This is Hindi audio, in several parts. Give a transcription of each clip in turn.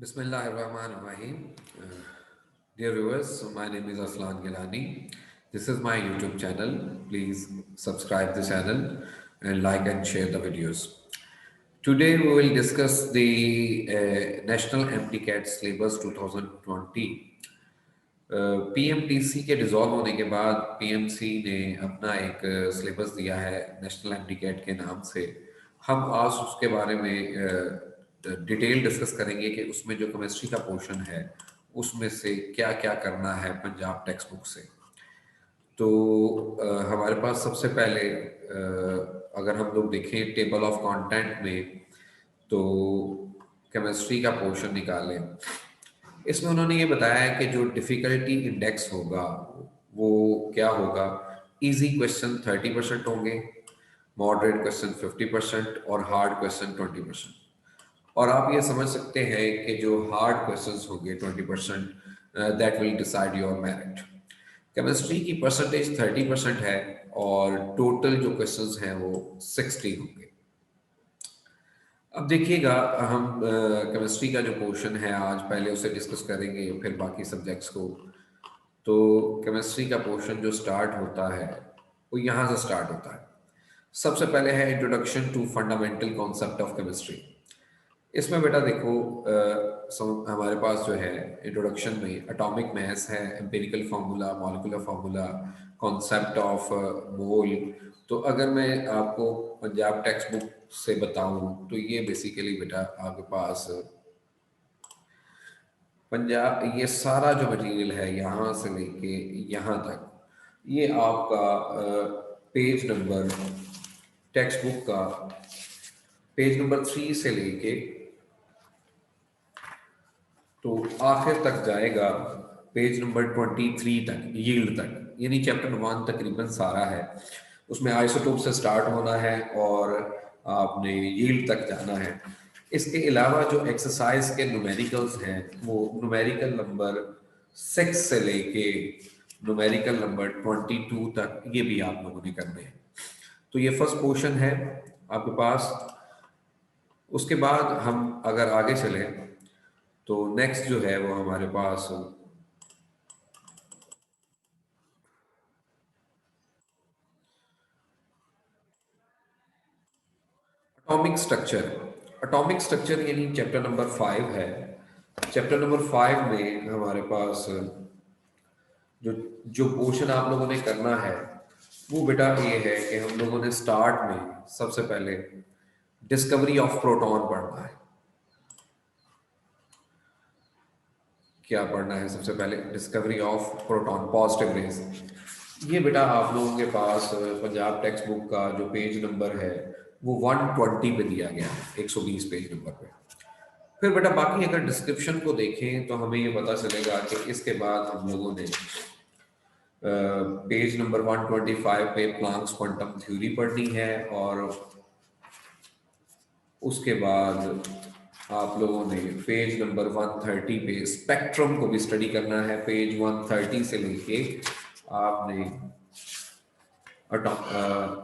Bismillahirrahmanirrahim. Dear viewers, so my name is Aslan Gilani. This is my YouTube channel. Please subscribe the channel and like and share the videos. Today we will discuss the National MTCAT Syllabus 2020. पीएमटीसी के डिसॉल्व होने के बाद पीएमसी ने अपना एक सिलेबस दिया है नेशनल एमटीकैट के नाम से। हम आज उसके बारे में डिटेल डिस्कस करेंगे कि उसमें जो केमिस्ट्री का पोर्शन है उसमें से क्या क्या करना है पंजाब टेक्स्ट बुक से। तो हमारे पास सबसे पहले अगर हम लोग देखें टेबल ऑफ कंटेंट में, तो केमिस्ट्री का पोर्शन निकालें। इसमें उन्होंने ये बताया है कि जो डिफ़िकल्टी इंडेक्स होगा वो क्या होगा। इजी क्वेश्चन 30% होंगे, मॉडरेट क्वेश्चन 50% और हार्ड क्वेश्चन 20%। और आप ये समझ सकते हैं कि जो हार्ड क्वेश्चंस होंगे 20%, that will decide your merit. Chemistry की परसेंटेज 30% है और टोटल जो क्वेश्चंस हैं वो 60 होंगे। अब देखिएगा, हम केमिस्ट्री का जो पोर्शन है आज पहले उसे डिस्कस करेंगे, फिर बाकी सब्जेक्ट्स को। तो केमिस्ट्री का पोर्शन जो स्टार्ट होता है वो यहाँ से स्टार्ट होता है। सबसे पहले है introduction to fundamental concept of chemistry. इसमें बेटा देखो, हमारे पास जो है इंट्रोडक्शन में एटॉमिक मैथ्स है, empirical formula, molecular formula, concept of mole. तो अगर मैं आपको पंजाब टेक्स्ट बुक से बताऊं तो ये बेसिकली बेटा आपके पास पंजाब, ये सारा जो मटेरियल है यहाँ से लेके यहाँ तक, ये आपका पेज नंबर टेक्स्ट बुक का पेज नंबर 3 से लेके तो आखिर तक जाएगा पेज नंबर 23 तक, यील्ड तक। यानी चैप्टर 1 तकरीबन सारा है। उसमें आइसोटोप से स्टार्ट होना है और आपने यील्ड तक जाना है। इसके अलावा जो एक्सरसाइज के न्यूमेरिकल्स हैं वो न्यूमेरिकल नंबर 6 से लेके न्यूमेरिकल नंबर 22 तक, ये भी आप लोगों ने करने हैं। तो ये फर्स्ट पोर्शन है आपके पास। उसके बाद हम अगर आगे चलें तो नेक्स्ट जो है वो हमारे पास एटॉमिक स्ट्रक्चर। एटॉमिक स्ट्रक्चर यानी चैप्टर नंबर 5 है। चैप्टर नंबर 5 में हमारे पास जो जो पोर्शन आप लोगों ने करना है वो बेटा ये है कि हम लोगों ने स्टार्ट में सबसे पहले डिस्कवरी ऑफ प्रोटॉन पढ़ना है। क्या पढ़ना है? सबसे पहले discovery of proton, positive raise. ये बेटा आप लोगों के पास पंजाब टेक्स्ट बुक का जो पेज नंबर है वो 120 पे दिया गया है, 120 पेज नंबर पे। फिर बेटा बाकी अगर डिस्क्रिप्शन को देखें तो हमें ये पता चलेगा कि इसके बाद हम लोगों ने पेज नंबर 125 पे प्लांक्स क्वांटम थ्योरी पढ़नी है, और उसके बाद आप लोगों ने पेज नंबर 130 पे स्पेक्ट्रम को भी स्टडी करना है। पेज 130 से लेके आपने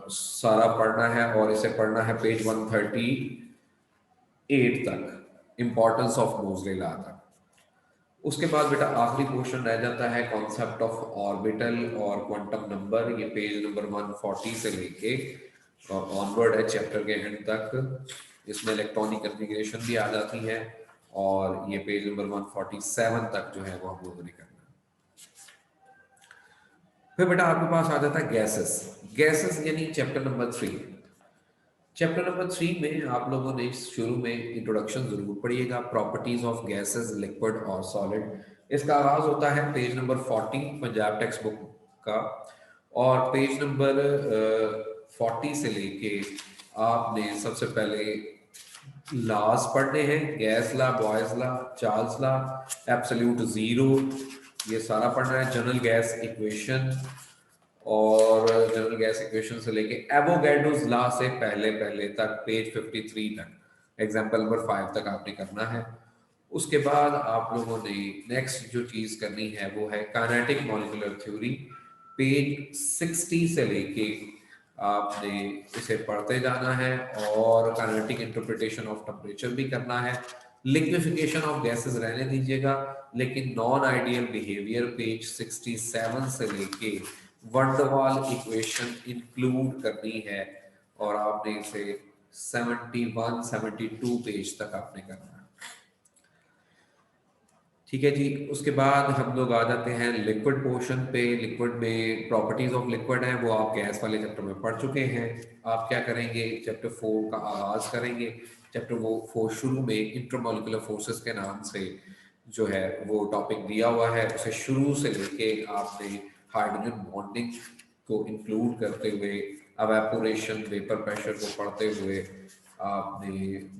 सारा पढ़ना है, और इसे पढ़ना है पेज 138 तक, इंपॉर्टेंस ऑफ मोजले लॉ तक। उसके बाद बेटा आखिरी पोर्शन रह जाता है कॉन्सेप्ट ऑफ ऑर्बिटल और क्वांटम नंबर। ये पेज नंबर 140 से लेके ऑनवर्ड है चैप्टर के एंड तक। इसमें इलेक्ट्रॉनिक कन्फिग्रेशन भी आ जाती है, और ये पेज नंबर 147 तक जो है वो हम लोगों ने करना है। फिर बेटा आपके पास आ जाता है गैसेस। गैसेस यानी चैप्टर नंबर 3। चैप्टर नंबर 3 में आप लोगों ने शुरू में इंट्रोडक्शन जरूर पढ़िएगा, प्रॉपर्टीज ऑफ गैसेस, लिक्विड और सॉलिड। इसका आगाज होता है page number 40 Punjab text book का, और पेज नंबर 40 से लेके आपने सबसे पहले लॉज पढ़ने हैं, gas law, boys law, Charles law, absolute zero, ये सारा पढ़ना है। जनरल गैस इक्वेशन, और जनरल गैस इक्वेशन से लेके एवोगैड्रोस लॉ से पहले पहले तक पेज 53 तक, एग्जांपल नंबर 5 तक आपने करना है। उसके बाद आप लोगों ने नेक्स्ट जो चीज करनी है वो है काइनेटिक मॉलिक्यूलर थ्योरी। पेज 60 से लेके आपने इसे पढ़ते जाना है, और काइनेटिक इंटरप्रिटेशन ऑफ टेम्परेचर भी करना है। लिक्विफिकेशन ऑफ गैसेस रहने दीजिएगा, लेकिन नॉन आइडियल बिहेवियर पेज 67 से लेके वंडरवाल इक्वेशन इंक्लूड करनी है, और आपने इसे 71 72 पेज तक आपने करना है। ठीक है जी। उसके बाद हम लोग आ जाते हैं लिक्विड पोर्शन पे। लिक्विड में प्रॉपर्टीज ऑफ लिक्विड है वो आप गैस वाले चैप्टर में पढ़ चुके हैं। आप क्या करेंगे, चैप्टर 4 का आगाज करेंगे। चैप्टर वो 4 शुरू में इंटरमोलिकुलर फोर्सेस के नाम से जो है वो टॉपिक दिया हुआ है, उसे शुरू से लेके आपने हाइड्रोजन बॉन्डिंग को इंक्लूड करते हुए एवेपोरेशन वेपर प्रेशर को पढ़ते हुए आपने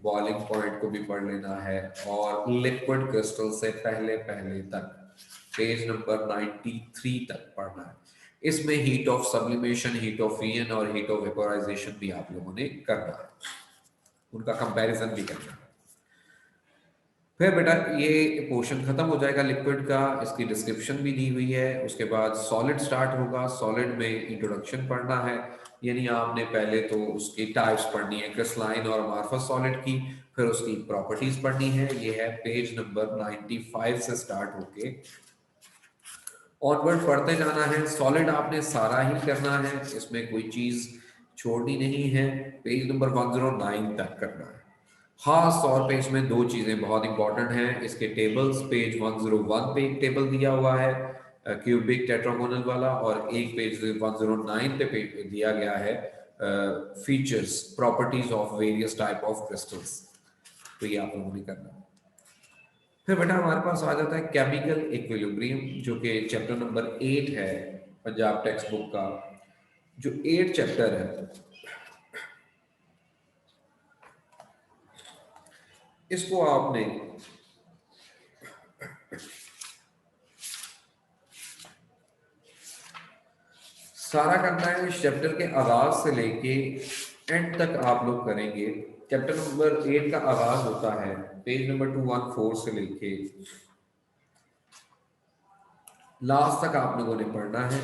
बॉइलिंग पॉइंट को भी पढ़ लेना है, और लिक्विड क्रिस्टल से पहले पहले तक पेज नंबर 93 तक पढ़ना है। इसमें heat of sublimation, heat of fusion और हीट ऑफ वेपोराइजेशन भी आप लोगों ने करना है, उनका कंपैरिजन भी करना है। फिर बेटा ये पोर्शन खत्म हो जाएगा लिक्विड का, इसकी डिस्क्रिप्शन भी दी हुई है। उसके बाद सॉलिड स्टार्ट होगा। सॉलिड में इंट्रोडक्शन पढ़ना है, यानी आपने पहले तो उसकी टाइप्स पढ़नी है, क्रिस्टलाइन और अमॉर्फस सॉलिड की, फिर उसकी प्रॉपर्टीज पढ़नी है। ये है पेज नंबर 95 से स्टार्ट होके ऑनवर्ड पढ़ते जाना है। सॉलिड आपने सारा ही करना है, इसमें कोई चीज छोड़नी नहीं है। पेज नंबर 109 तक करना है। खास तौर पे इसमें दो चीजें बहुत इंपॉर्टेंट हैं। इसके टेबल्स, पेज 101 पे एक टेबल दिया हुआ है क्यूबिक टेट्रागोनल वाला, और एक पेज 109 पे दिया गया है features properties of various type of crystals. तो ये आप लोगों ने करना है। फिर बेटा हमारे पास आ जाता है केमिकल इक्विलिब्रियम, जो कि चैप्टर नंबर 8 है पंजाब टेक्स्ट बुक का। जो 8 चैप्टर है, इसको आपने सारा करना है। इस चैप्टर के आगाज से लेके एंड तक आप लोग करेंगे। चैप्टर नंबर 8 का आगाज होता है पेज नंबर 214 से लेके लास्ट तक आप लोगों ने पढ़ना है,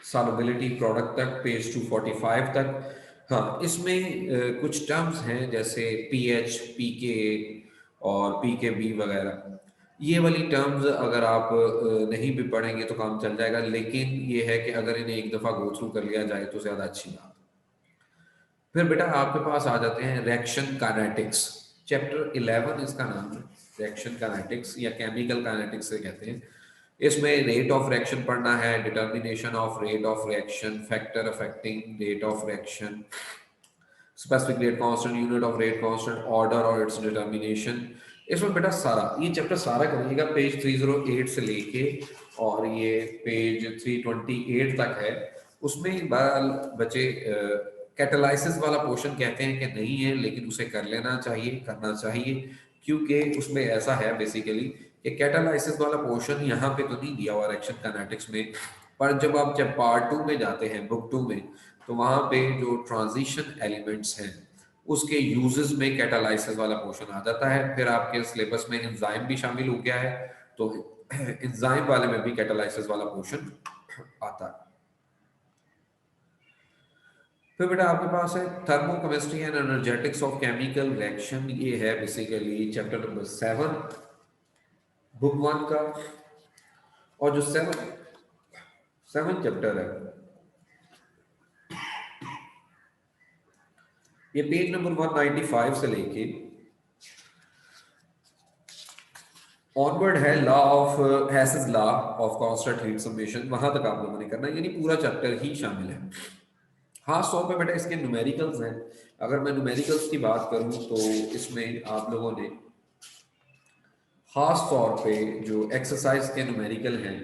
सॉल्युबिलिटी प्रोडक्ट तक, पेज 245 तक। हाँ, इसमें कुछ टर्म्स हैं जैसे पीएच, पीके और पीकेबी वगैरह। ये वाली टर्म्स अगर आप नहीं भी पढ़ेंगे तो काम चल जाएगा, लेकिन ये है कि अगर इन्हें एक दफ़ा गो थ्रू कर लिया जाए तो ज़्यादा अच्छी बात। फिर बेटा आपके पास आ जाते हैं रिएक्शन काइनेटिक्स। चैप्टर 11 इसका नाम है, रिएक्शन काइनेटिक्स या केमिकल काइनेटिक्स से कहते हैं। इसमें रेट ऑफ रिएक्शन पढ़ना है, determination of rate of reaction, factor affecting rate of reaction, specific rate constant, unit of rate constant, order और इट्स डिटर्मिनेशन। इसमें बेटा सारा ये चैप्टर सारा करिएगा, पेज 308 से लेके और ये पेज 328 तक है। उसमें बहरहाल बच्चे कैटालाइसिस वाला पोर्शन कहते हैं कि नहीं है, लेकिन उसे कर लेना चाहिए, करना चाहिए, क्योंकि उसमें ऐसा है बेसिकली कि कैटालाइसिस वाला पोर्शन यहाँ पे तो नहीं दिया हुआ रिएक्शन काइनेटिक्स में, पर जब पार्ट 2 में जाते हैं, बुक 2 में, तो वहाँ पे जो ट्रांजिशन एलिमेंट्स हैं उसके यूजेस में कैटालाइसिस वाला पोर्शन आ जाता है। फिर आपके सिलेबस में एंजाइम भी शामिल हो गया है, तो एंजाइम वाले में भी कैटालाइसिस वाला पोर्शन आता है। फिर बेटा आपके पास है thermochemistry and energetics of chemical reaction. ये है बेसिकली चैप्टर नंबर 7 बुक 1 का। और जो 7 चैप्टर है, ये पेज नंबर 195 से लेके ऑनवर्ड है law of हैसेस law of constant heat summation, वहां तक आप लोगों ने करना है, यानी पूरा चैप्टर ही शामिल है। खास तौर पे बेटा इसके न्यूमेरिकल्स हैं। अगर मैं न्यूमेरिकल्स की बात करूं तो इसमें आप लोगों ने खास तौर पे जो एक्सरसाइज के न्यूमेरिकल हैं,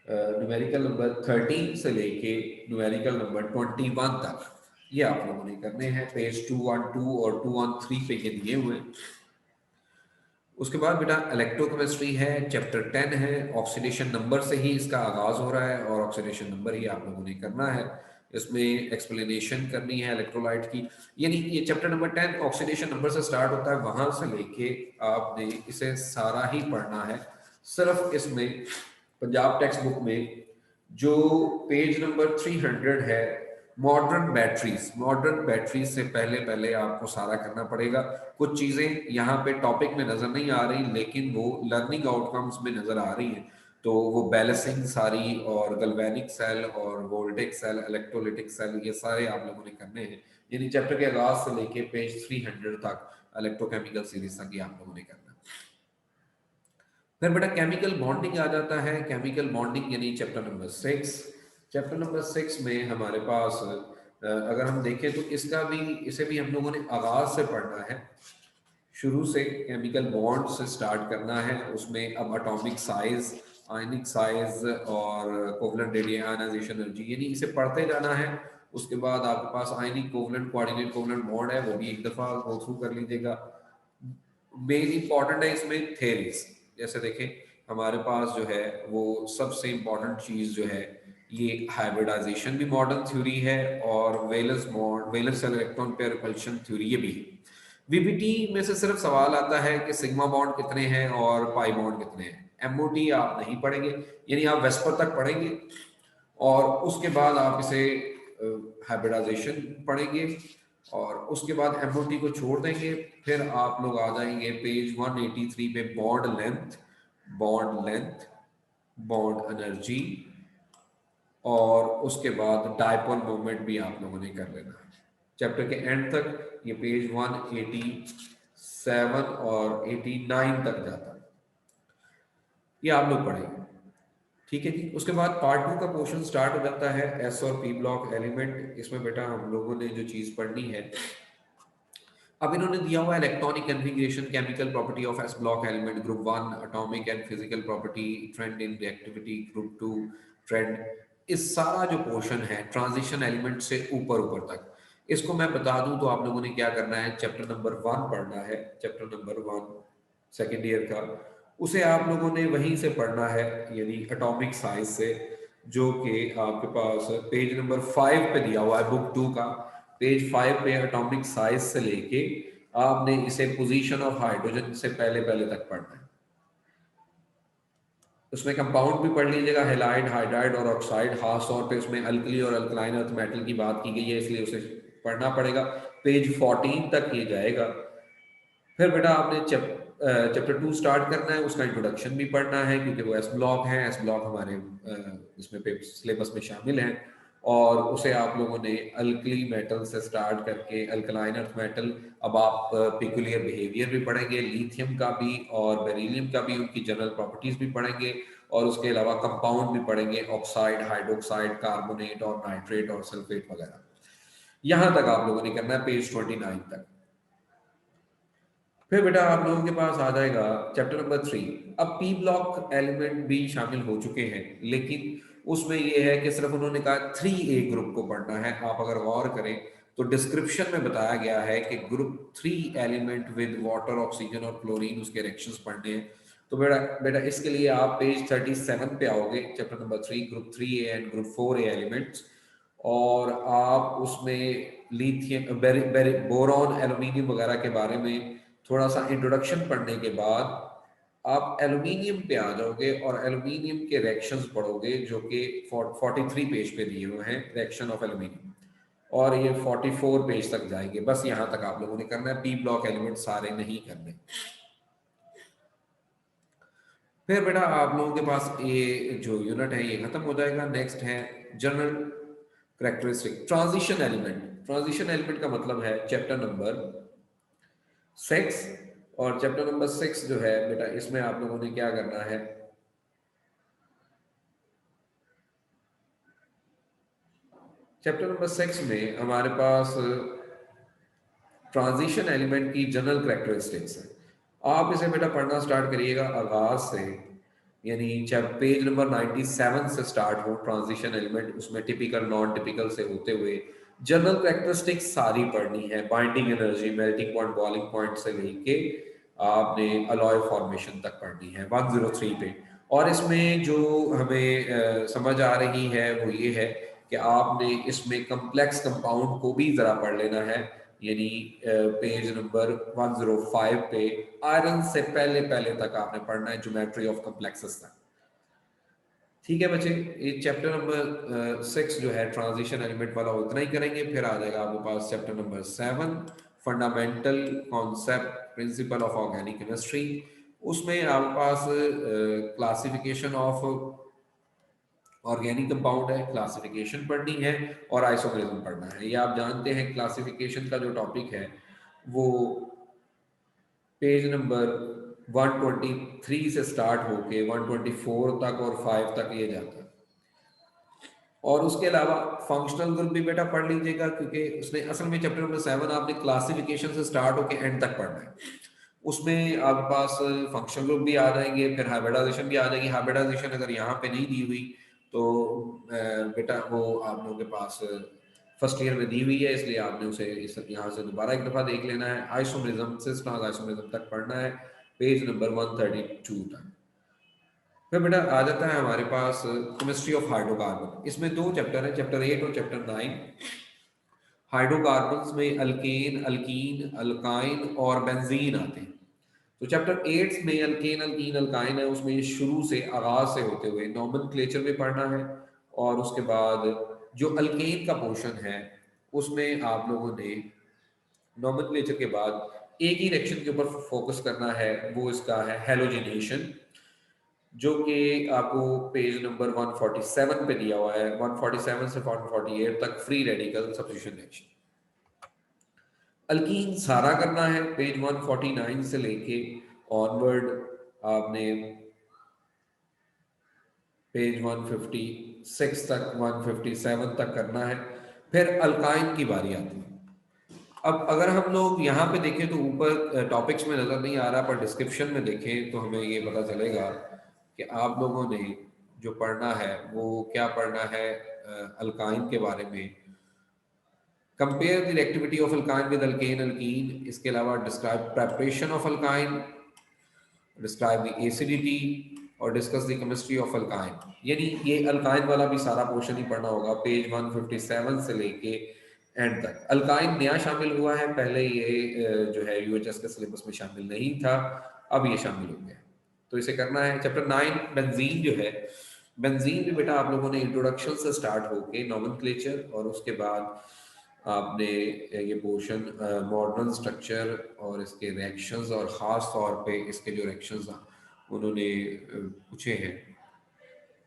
न्यूमेरिकल नंबर 13 से लेके न्यूमेरिकल नंबर 21 तक, ये आप लोगों ने करने हैं। पेज 212 और 213 पे ये दिए हुए हैं। उसके बाद बेटा इलेक्ट्रोकेमिस्ट्री है, चैप्टर 10 है। ऑक्सीडेशन नंबर से ही इसका आगाज हो रहा है और ऑक्सीडेशन नंबर ही आप लोगों ने करना है। इसमें एक्सप्लेनेशन करनी है इलेक्ट्रोलाइट की, यानी ये चैप्टर नंबर 10 ऑक्सीडेशन नंबर से स्टार्ट होता है, वहां से लेके आपने इसे सारा ही पढ़ना है। सिर्फ इसमें पंजाब टेक्स्ट बुक में जो पेज नंबर 300 है मॉडर्न बैटरीज से पहले पहले आपको सारा करना पड़ेगा। कुछ चीजें यहाँ पे टॉपिक में नजर नहीं आ रही, लेकिन वो लर्निंग आउटकम्स में नजर आ रही हैं। तो वो बैलेंसिंग सारी, और गल्वेनिक सेल, और वोल्टेक सेल, इलेक्ट्रोलिटिक सेल, ये सारे आप लोगों ने करने हैं। यानी चैप्टर के आगाज से लेके पेज 300 तक इलेक्ट्रोकेमिकल सीरीज तक ये आप लोगों ने करना है। फिर बेटा केमिकल बॉन्डिंग आ जाता है। केमिकल बॉन्डिंग यानी चैप्टर नंबर 6। चैप्टर नंबर 6 में हमारे पास अगर हम देखें तो इसे भी हम लोगों ने आगाज से पढ़ना है। शुरू से केमिकल बॉन्ड से स्टार्ट करना है। उसमें अब एटॉमिक साइज, आयनिक साइज और कोवलेंट रेडियल आयनाइजेशन एनर्जी, यानी इसे पढ़ते जाना है। उसके बाद आपके पास आयनिक कोवलेंट, कोऑर्डिनेट कोवलेंट बॉन्ड है, वो भी एक दफा गो थ्रू कर लीजिएगा। मेन इंपॉर्टेंट है इसमें थेरीज। जैसे देखें हमारे पास जो है वो सबसे इंपॉर्टेंट चीज जो है, ये हाइब्रिडाइजेशन भी मॉडर्न थ्योरी है, और valence cell electron pair repulsion theory ये भी है। वीबीटी में से सिर्फ सवाल आता है कि सिग्मा बॉन्ड कितने हैं और पाई बॉन्ड कितने हैं। एमओटी आप नहीं पढ़ेंगे, यानी आप वेस्पर तक पढ़ेंगे और उसके बाद आप इसे हाइब्रिडाइजेशन पढ़ेंगे, और उसके बाद एमओटी को छोड़ देंगे। फिर आप लोग आ जाएंगे पेज 183 पे, बॉन्ड लेंथ, बॉन्ड एनर्जी, और उसके बाद डायपोल मोमेंट भी आप लोगों ने कर लेना है चैप्टर के एंड तक। ये पेज 187 और 89 तक जाता है, ये आप लोग पढ़ेंगे। ठीक है जी। उसके बाद पार्ट 2 का पोर्शन स्टार्ट हो जाता है, एस और पी ब्लॉक एलिमेंट। इसमें बेटा हम लोगों ने जो चीज पढ़नी है, अब इन्होंने दिया हुआ है electronic configuration, chemical property of S block element, group 1 atomic and physical property, trend in reactivity, group 2 trend. इस सारा जो पोर्शन है ट्रांजिशन एलिमेंट से ऊपर ऊपर तक, इसको मैं बता दूं तो आप लोगों ने क्या करना है, चैप्टर नंबर 1 पढ़ना है। चैप्टर नंबर 1 सेकेंड ईयर का, उसे आप लोगों ने वहीं से पढ़ना है, यानी एटॉमिक साइज से, जो कि आपके पास पेज नंबर 5 पे दिया हुआ है बुक 2 का। पेज 5 पे एटॉमिक साइज से लेके आपने इसे पोजीशन ऑफ हाइड्रोजन से पहले पहले तक पढ़ना है। उसमें कंपाउंड भी पढ़ लीजिएगा, हेलाइड, हाइड्राइड और ऑक्साइड। खास तौर पे उसमें अल्कली और अल्कलाइन अर्थ मेटल की बात की गई है, इसलिए उसे पढ़ना पड़ेगा। पेज 14 तक ये जाएगा। फिर बेटा आपने चैप्टर 2 स्टार्ट करना है, उसका इंट्रोडक्शन भी पढ़ना है, क्योंकि वो एस ब्लॉक है। एस ब्लॉक हमारे इसमें सिलेबस में शामिल है, और उसे आप लोगों ने अल्कली मेटल से स्टार्ट करके अल्कलाइन अर्थ मेटल, अब आप पिकुलियर बिहेवियर भी पढ़ेंगे, लिथियम का भी और बेरिलियम का भी, उनकी जनरल प्रॉपर्टीज भी पढ़ेंगे, और उसके अलावा कंपाउंड भी पढ़ेंगे, ऑक्साइड, हाइड्रोक्साइड, कार्बोनेट और नाइट्रेट और सल्फेट वगैरह। यहां तक आप लोगों ने करना है, पेज 29 तक। फिर बेटा आप लोगों के पास आ जाएगा चैप्टर नंबर 3। अब पी ब्लॉक एलिमेंट भी शामिल हो चुके हैं, लेकिन उसमें ये है कि सिर्फ उन्होंने कहा 3A ग्रुप को पढ़ना है। आप अगर गौर करें तो डिस्क्रिप्शन में बताया गया है कि group 3 element with water, oxygen और क्लोरीन, उसके रिएक्शंस पढ़ने हैं। तो बेटा बेटा इसके लिए आप पेज 37 पे आओगे, chapter number 3, group 3A and group 4A elements, और आप उसमें लिथियम, बोरॉन, एल्यूमिनियम वगैरह के बारे में थोड़ा सा इंट्रोडक्शन पढ़ने के बाद आप एल्यूमिनियम पे आ जाओगे, और एल्यूमिनियम के रिएक्शंस पढ़ोगे, जो कि 43 पेज पे दिए हुए हैं, रिएक्शन ऑफ एल्यूमिनियम, और ये 44 पेज तक जाएंगे। बस यहां तक आप लोगों ने करना है, पी ब्लॉक एलिमेंट सारे नहीं करने। फिर बेटा आप लोगों के पास ये जो यूनिट है ये खत्म हो जाएगा। नेक्स्ट है general characteristic transition element. Transition element का मतलब है चैप्टर नंबर 6, और चैप्टर नंबर 6 जो है बेटा, इसमें आप लोगों ने क्या करना है, चैप्टर नंबर 6 में हमारे पास ट्रांजिशन एलिमेंट की जनरल करेक्टरिस्टिक्स है। आप इसे बेटा पढ़ना स्टार्ट करिएगा आगाज से, यानी जब पेज नंबर 97 से स्टार्ट हो ट्रांजिशन एलिमेंट, उसमें टिपिकल, नॉन टिपिकल से होते हुए जनरल करेक्टरिस्टिक्स सारी पढ़नी है। Binding energy, melting point, boiling point से लेके आपने अलॉय फॉर्मेशन तक पढ़नी है 103 पे। और इसमें जो हमें समझ आ रही है वो ये है कि आपने इसमें कम्प्लेक्स कंपाउंड को भी जरा पढ़ लेना है, यानी पेज नंबर 105 पे आयरन से पहले पहले तक आपने पढ़ना है, ज्योमेट्री ऑफ कॉम्प्लेक्सेस तक। ठीक है बच्चे, ये चैप्टर नंबर 6 जो है ट्रांजिशन एलिमेंट वाला उतना ही करेंगे। फिर आ जाएगा आपके पास chapter number 7 fundamental concept principle of organic chemistry. उसमें आपके पास क्लासिफिकेशन ऑफ ऑर्गेनिक कंपाउंड है, क्लासिफिकेशन पढ़नी है और आइसोमेरिज्म पढ़ना है। ये आप जानते हैं क्लासिफिकेशन का जो टॉपिक है वो पेज नंबर 123 से स्टार्ट होके 124 तक और 5 तक ये जाता है। और उसके अलावा फंक्शनल ग्रुप भी बेटा पढ़ लीजिएगा, क्योंकि उसने असल में चैप्टर नंबर 7 आपने क्लासिफिकेशन से स्टार्ट होके एंड तक पढ़ना है। उसमें आपके पास फंक्शनल ग्रुप भी आ जाएंगे, फिर हाइब्रिडाइजेशन भी आ जाएगी। हाइब्रिडाइजेशन अगर यहाँ पे नहीं दी हुई तो बेटा वो आप लोगों के पास फर्स्ट ईयर में दी हुई है, इसलिए आपने उसे यहाँ से दोबारा एक दफ़ा देख लेना है। आइसोमेरिज्म से आइसोमेरिज्म तक पढ़ना है, पेज नंबर 132 तक। फिर बेटा आ जाता है हमारे पास केमिस्ट्री ऑफ हाइड्रोकार्बन। इसमें दो चैप्टर है, चैप्टर 8 और चैप्टर 9। हाइड्रोकार्बन्स में अल्केन, अल्कीन, अल्काइन और बेंजीन आते हैं। तो चैप्टर 8 में अल्केन, अल्कीन, अल्काइन है, उसमें शुरू से आगाज से होते हुए नॉमेनक्लेचर में पढ़ना है। और उसके बाद जो अल्केन का पोर्शन है उसमें आप लोगों ने नॉमेनक्लेचर के बाद एक ही रिएक्शन के ऊपर फोकस करना है, वो इसका है हेलोजिनेशन, जो कि आपको पेज नंबर 147 पे दिया हुआ है। 147 से 148 तक free radical substitution reaction. Alkyne सारा करना है, पेज 149 से लेके ऑनवर्ड आपने पेज 156 तक 157 तक करना है। फिर अल्काइन की बारी आती है। अब अगर हम लोग यहाँ पे देखें तो ऊपर टॉपिक्स में नज़र नहीं आ रहा, पर डिस्क्रिप्शन में देखें तो हमें ये पता चलेगा कि आप लोगों ने जो पढ़ना है वो क्या पढ़ना है अल्काइन के बारे में। Compare the reactivity of alkyne with alkane, alkene. इसके अलावा describe preparation of alkyne, describe the acidity और discuss the chemistry of alkyne. यानी ये अल्काइन वाला भी सारा पोर्शन ही पढ़ना होगा, पेज 157 से लेके एंड तक। अल्काइन नया शामिल हुआ है, पहले ये जो है यूएचएस के सिलेबस में शामिल नहीं था, अब ये शामिल हो गया। तो इसे करना है। चैप्टर 9 बेंजीन जो है, बेंजीन भी बेटा आप लोगों ने इंट्रोडक्शन से स्टार्ट होके नॉमेनक्लेचर और उसके बाद आपने ये पोर्शन मॉडर्न स्ट्रक्चर और इसके रिएक्शंस और ख़ास तौर पे इसके जो रिएक्शंस उन्होंने पूछे हैं,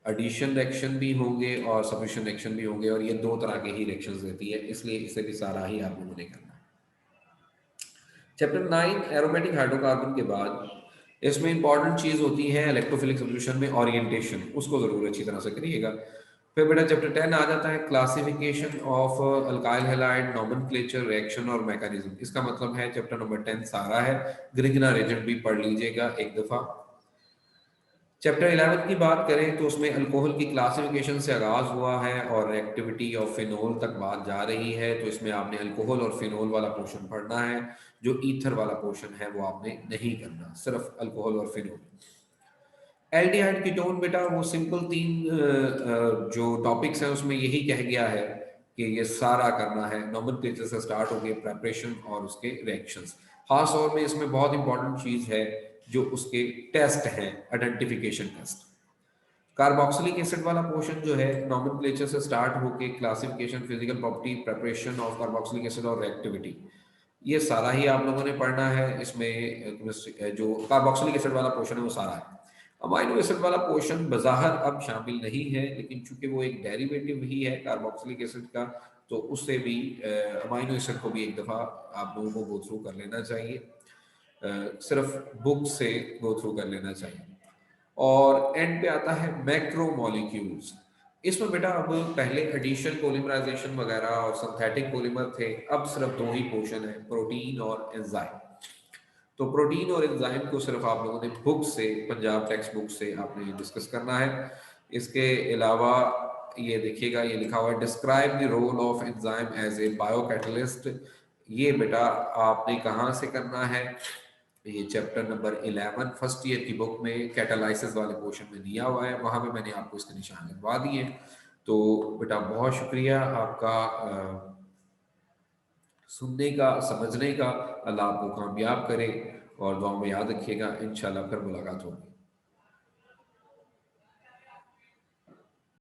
एडिशन रिएक्शन भी होंगे और सब्स्टिट्यूशन रिएक्शन भी होंगे, और ये दो तरह के ही रिएक्शंस देती है, इसलिए इसे भी सारा ही आप लोगों ने करना है। चैप्टर 9 एरोमेटिक हाइड्रोकार्बन के बाद इसमें इंपॉर्टेंट चीज़ होती है इलेक्ट्रोफिलिक सब्स्टिट्यूशन में ओरिएंटेशन, उसको ज़रूर अच्छी तरह से करिएगा। फिर बेटा चैप्टर 10 आ जाता है classification of alkyl halide, nomenclature, reaction और मैकेनिज्म। इसका मतलब है चैप्टर नंबर 10 सारा है। ग्रिग्ना एजेंट भी पढ़ लीजिएगा एक दफ़ा। चैप्टर 11 की बात करें तो उसमें अल्कोहल की क्लासिफिकेशन से आगाज हुआ है और एक्टिविटी ऑफ फिनोल तक बात जा रही है, तो इसमें आपने अल्कोहल और फिनोल वाला पोर्शन पढ़ना है। जो ईथर वाला पोर्शन है वो आपने नहीं करना, सिर्फ अल्कोहल और फिनोल। एल्डिहाइड कीटोन बेटा वो सिंपल तीन जो टॉपिक्स हैं उसमें यही कह गया है कि ये सारा करना है, नॉमेनक्लेचर से स्टार्ट हो गया, प्रेपरेशन और उसके रिएक्शंस। खास तौर में इसमें बहुत इंपॉर्टेंट चीज है जो उसके टेस्ट हैं, आइडेंटिफिकेशन टेस्ट। कार्बोक्सिलिक एसिड वाला पोर्शन जो है नॉमेनक्लेचर से स्टार्ट होके classification, physical property, preparation of carboxylic acid और रिएक्टिविटी, ये सारा ही आप लोगों ने पढ़ना है। इसमें जो कार्बोक्सिलिक एसिड वाला पोर्शन है वो सारा है। अमाइनो एसिड वाला पोर्शन बज़ाहिर अब शामिल नहीं है, लेकिन चूंकि वो एक डेरिवेटिव ही है कार्बोक्सिलिक एसिड का, तो उससे भी अमाइनो एसिड को भी एक दफ़ा आप लोगों को गो थ्रू कर लेना चाहिए, सिर्फ बुक से गो थ्रू कर लेना चाहिए। और एंड पे आता है मैक्रो मॉलिक्यूल्स। इसमें बेटा अब पहले एडिशन, पॉलीमराइजेशन वगैरह और सिंथेटिक पॉलीमर थे, अब सिर्फ दो ही पोर्शन है, प्रोटीन और एंजाइम। तो प्रोटीन और एंजाइम को सिर्फ आप लोगों ने बुक से, पंजाब टेक्स्ट बुक से आपने डिस्कस करना है। इसके अलावा ये देखिएगा, ये लिखा हुआ है describe the role of enzyme as a biocatalyst. ये बेटा आपने कहाँ से करना है, ये चैप्टर नंबर 11 फर्स्ट ईयर की बुक में कैटालाइसिस वाले पोर्शन में दिया हुआ है, वहां पे मैंने आपको इसके निशान लगवा दिए। तो बेटा बहुत शुक्रिया आपका सुनने का, समझने का। अल्लाह आपको कामयाब करे और दुआ में याद रखिएगा। इंशाल्लाह फिर मुलाकात होगी।